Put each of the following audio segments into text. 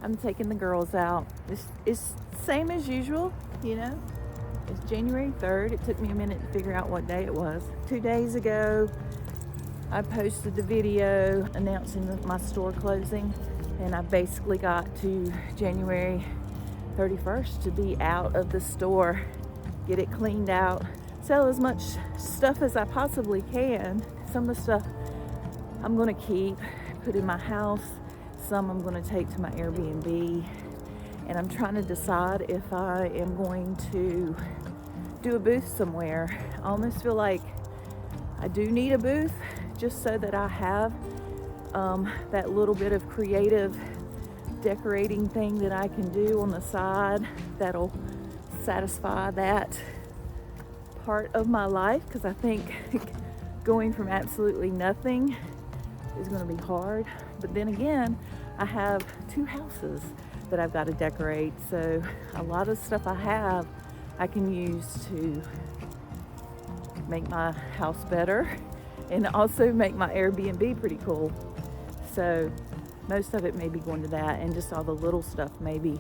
I'm taking the girls out. It's same as usual, you know. It's January 3rd. It took me a minute to figure out what day it was. 2 days ago, I posted the video announcing my store closing, and I basically got to January 31st to be out of the store, get it cleaned out, sell as much stuff as I possibly can. Some of the stuff I'm gonna keep, put in my house. Some I'm gonna take to my Airbnb. And I'm trying to decide if I am going to do a booth somewhere. I almost feel like I do need a booth just so that I have that little bit of creative decorating thing that I can do on the side that'll satisfy that part of my life, because I think going from absolutely nothing is going to be hard. But then again, I have 2 houses that I've got to decorate, so a lot of stuff I have I can use to make my house better and also make my Airbnb pretty cool. So most of it may be going to that, and just all the little stuff maybe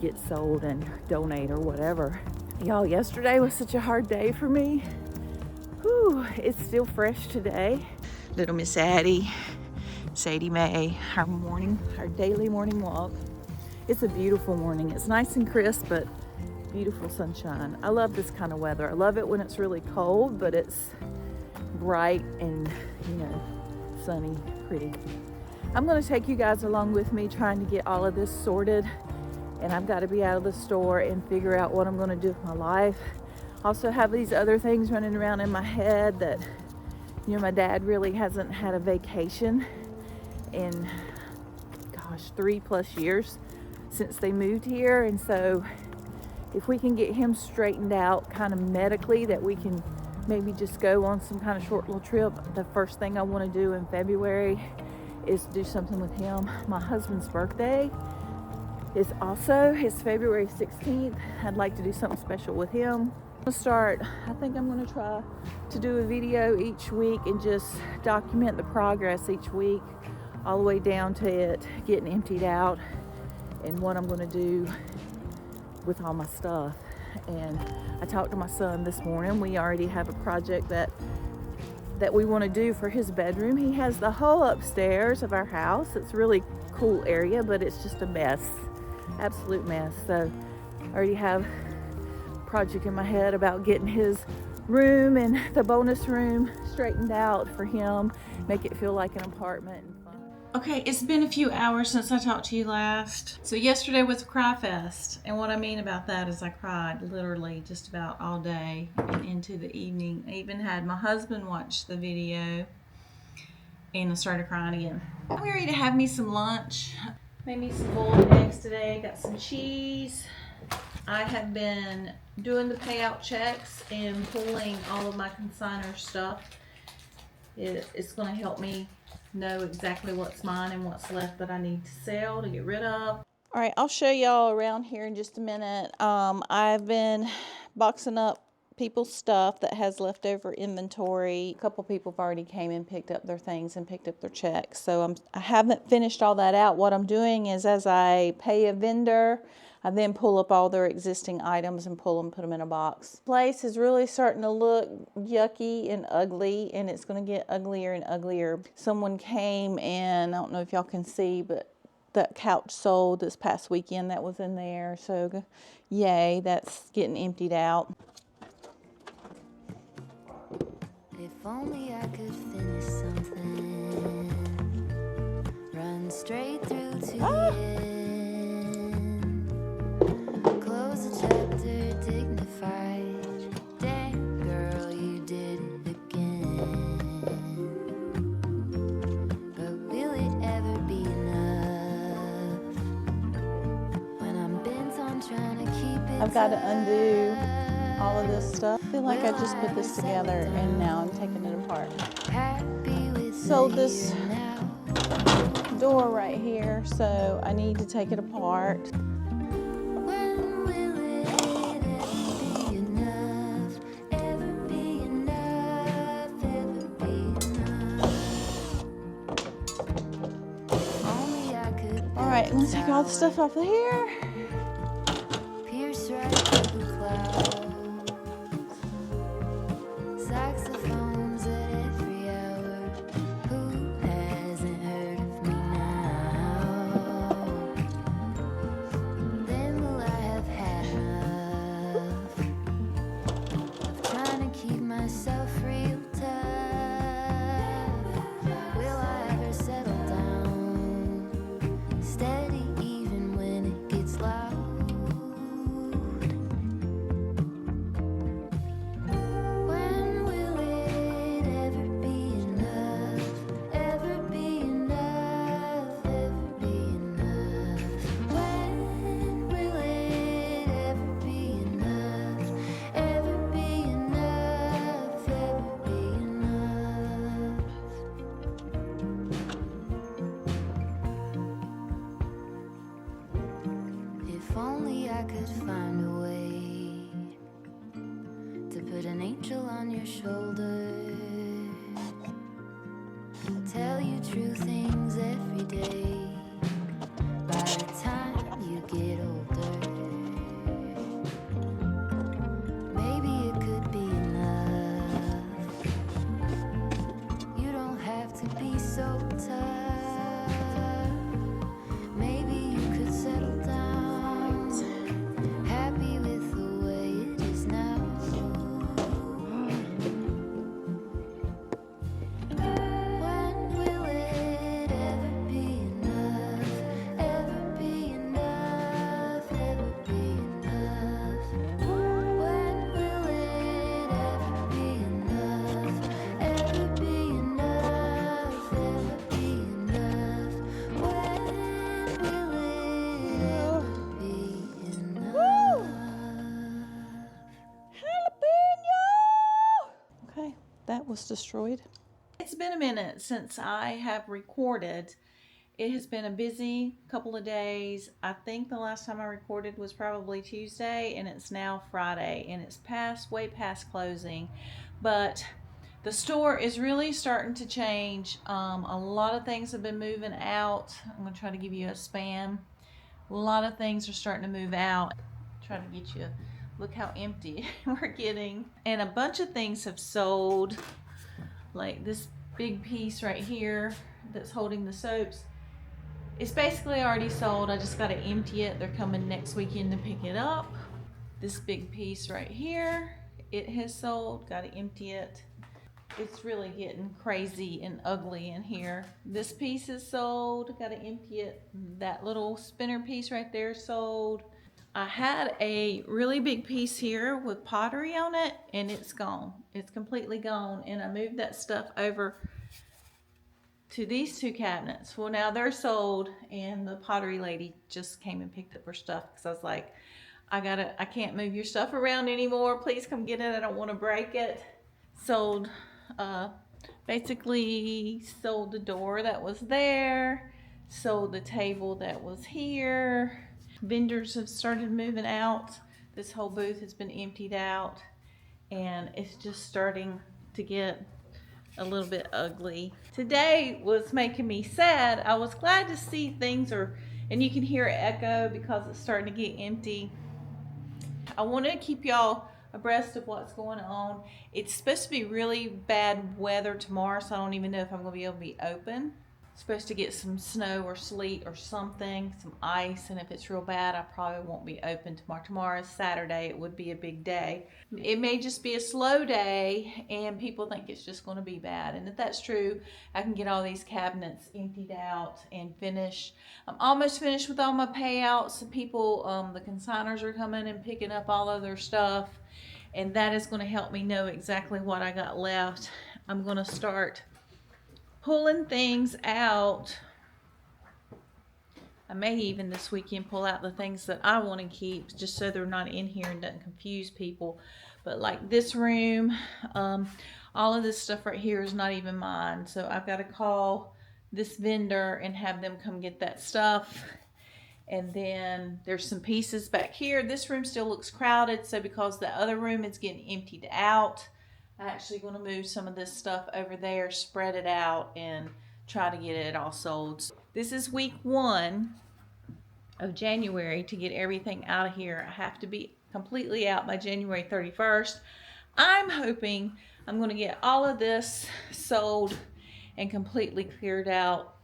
get sold and donate or whatever. Y'all, yesterday was such a hard day for me. Whew, it's still fresh today. Little Miss Addie, Sadie Mae, our daily morning walk. It's a beautiful morning. It's nice and crisp, but beautiful sunshine. I love this kind of weather. I love it when it's really cold, but it's bright and, you know, sunny, pretty. I'm going to take you guys along with me trying to get all of this sorted, and I've got to be out of the store and figure out what I'm going to do with my life. Also have these other things running around in my head that, you know, my dad really hasn't had a vacation in, gosh, 3+ years since they moved here. And so if we can get him straightened out kind of medically, that we can maybe just go on some kind of short little trip. The first thing I want to do in February is do something with him. My husband's birthday is also his February 16th. I'd like to do something special with him. I think I'm going to try to do a video each week and just document the progress each week, all the way down to it getting emptied out and what I'm going to do with all my stuff. And I talked to my son this morning. We already have a project that we want to do for his bedroom. He has the whole upstairs of our house. It's a really cool area, but it's just a mess, absolute mess. So I already have a project in my head about getting his room and the bonus room straightened out for him, make it feel like an apartment. Okay, it's been a few hours since I talked to you last. So yesterday was a cry fest, and what I mean about that is I cried literally just about all day and into the evening. I even had my husband watch the video, and I started crying again. I'm ready to have me some lunch. Made me some boiled eggs today, got some cheese. I have been doing the payout checks and pulling all of my consignor stuff. It's going to help me know exactly what's mine and what's left that I need to sell, to get rid of. All right, I'll show y'all around here in just a minute. I've been boxing up people's stuff that has leftover inventory. A couple people have already came and picked up their things and picked up their checks. So I haven't finished all that out. What I'm doing is, as I pay a vendor, I then pull up all their existing items and pull them, put them in a box. The place is really starting to look yucky and ugly, and it's going to get uglier and uglier. Someone came, and I don't know if y'all can see, but that couch sold this past weekend that was in there. So yay, that's getting emptied out. If only I could finish something, run straight through to the end. Close the chapter, dignified. Damn, girl, you did it again. But will it ever be enough? When I'm bent on trying to keep it I've got to undo all of this stuff. I feel like I just put this together and now I'm taking it apart. So this door right here, so I need to take it apart. I'm gonna take all the stuff off of here. Pierce right through the clouds. Saxophones at every hour. Who hasn't heard of me now? Then will I have had enough of trying to keep myself real tough? Will I ever settle down, steady even when it gets loud? When will it ever be enough? Ever be enough? Ever be enough? When will it ever be enough? Ever be enough? Ever be enough? If only I could find a way to put an angel on your shoulder. I tell you true things every day. By the time you get older, maybe it could be enough. You don't have to be so tough. Maybe you could settle down, happy with the way it is now. When will it ever be enough? Ever be enough? Ever be enough? When will it ever be enough? Ever be enough? Ever be enough? When will it ever be enough? Jalapeno! Okay, that was destroyed. It's been a minute since I have recorded. It has been a busy couple of days. I think the last time I recorded was probably Tuesday, and it's now Friday, and it's way past closing. But the store is really starting to change. A lot of things have been moving out. I'm going to try to give you a span. A lot of things are starting to move out. Try to get you, look how empty we're getting. And a bunch of things have sold. Like this big piece right here that's holding the soaps. It's basically already sold. I just got to empty it. They're coming next weekend to pick it up. This big piece right here, it has sold. Got to empty it. It's really getting crazy and ugly in here. This piece is sold. Got to empty it. That little spinner piece right there sold. I had a really big piece here with pottery on it, and it's gone. It's completely gone, and I moved that stuff over to these two cabinets. Well, now they're sold, and the pottery lady just came and picked up her stuff because I was like, I can't move your stuff around anymore. Please come get it. I don't want to break it. Sold, basically sold the door that was there, sold the table that was here. Vendors have started moving out. This whole booth has been emptied out, and it's just starting to get a little bit ugly. Today was making me sad. I was glad to see things are, and you can hear it echo because it's starting to get empty. I wanted to keep y'all abreast of what's going on. It's supposed to be really bad weather tomorrow, so I don't even know if I'm going to be able to be open. Supposed to get some snow or sleet or something, some ice, and if it's real bad, I probably won't be open tomorrow. Tomorrow is Saturday. It would be a big day. It may just be a slow day, and people think it's just going to be bad. And if that's true, I can get all these cabinets emptied out and finish. I'm almost finished with all my payouts. People, the consigners are coming and picking up all of their stuff, and that is going to help me know exactly what I got left. I'm going to start pulling things out. I may even this weekend pull out the things that I want to keep just so they're not in here and doesn't confuse people. But like this room, all of this stuff right here is not even mine. So I've got to call this vendor and have them come get that stuff. And then there's some pieces back here. This room still looks crowded. So because the other room is getting emptied out, I'm actually going to move some of this stuff over there, spread it out, and try to get it all sold. This is week 1 of January to get everything out of here. I have to be completely out by January 31st. I'm hoping I'm going to get all of this sold and completely cleared out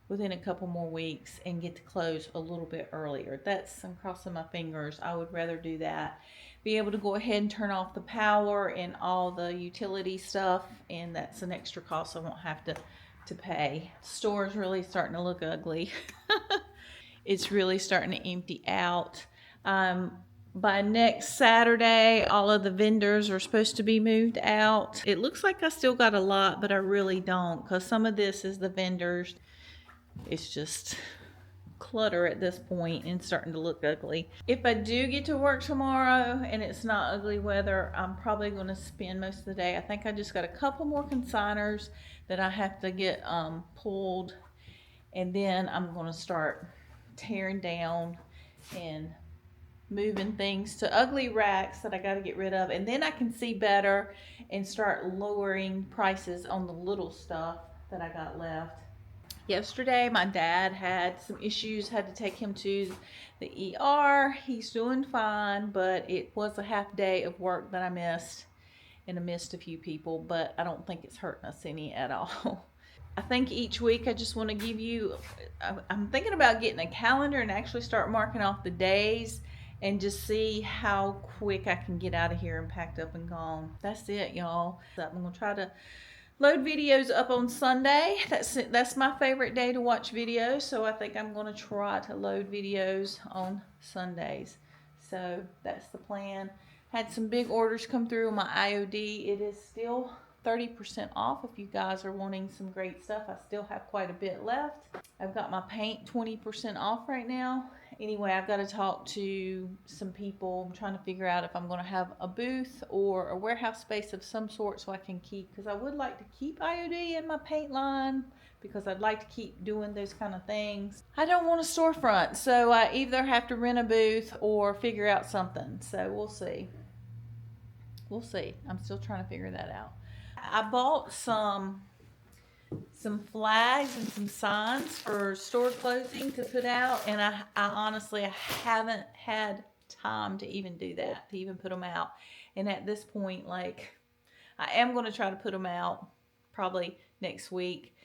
within a couple more weeks and get to close a little bit earlier. I'm crossing my fingers. I would rather do that. Be able to go ahead and turn off the power and all the utility stuff, and that's an extra cost I won't have to pay. The store is really starting to look ugly. It's really starting to empty out. By next Saturday, all of the vendors are supposed to be moved out. It looks like I still got a lot, but I really don't, because some of this is the vendors. It's just clutter at this point and starting to look ugly. If I do get to work tomorrow and it's not ugly weather, I'm probably going to spend most of the day. I think I just got a couple more consigners that I have to get pulled, and then I'm going to start tearing down and moving things to ugly racks that I got to get rid of, and then I can see better and start lowering prices on the little stuff that I got left. Yesterday my dad had some issues, had to take him to the ER. He's doing fine, but it was a half day of work that I missed, and I missed a few people, but I don't think it's hurting us any at all. I think each week I just want to give you, I'm thinking about getting a calendar and actually start marking off the days and just see how quick I can get out of here and packed up and gone. That's it, y'all. I'm going to try to load videos up on Sunday. That's my favorite day to watch videos, so I think I'm going to try to load videos on Sundays. So that's the plan. Had some big orders come through on my IOD. It is still 30% off if you guys are wanting some great stuff. I still have quite a bit left. I've got my paint 20% off right now. Anyway, I've got to talk to some people. I'm trying to figure out if I'm going to have a booth or a warehouse space of some sort so I can keep, because I would like to keep IOD in my paint line because I'd like to keep doing those kind of things. I don't want a storefront, so I either have to rent a booth or figure out something. So we'll see. We'll see. I'm still trying to figure that out. I bought some flags and some signs for store closing to put out, and I honestly haven't had time to even do that, to even put them out. And at this point, like, I am going to try to put them out probably next week,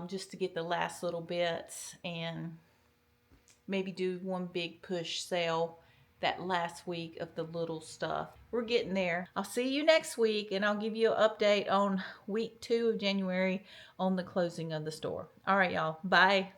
just to get the last little bits and maybe do one big push sale that last week of the little stuff. We're getting there. I'll see you next week, and I'll give you an update on week 2 of January on the closing of the store. All right, y'all. Bye.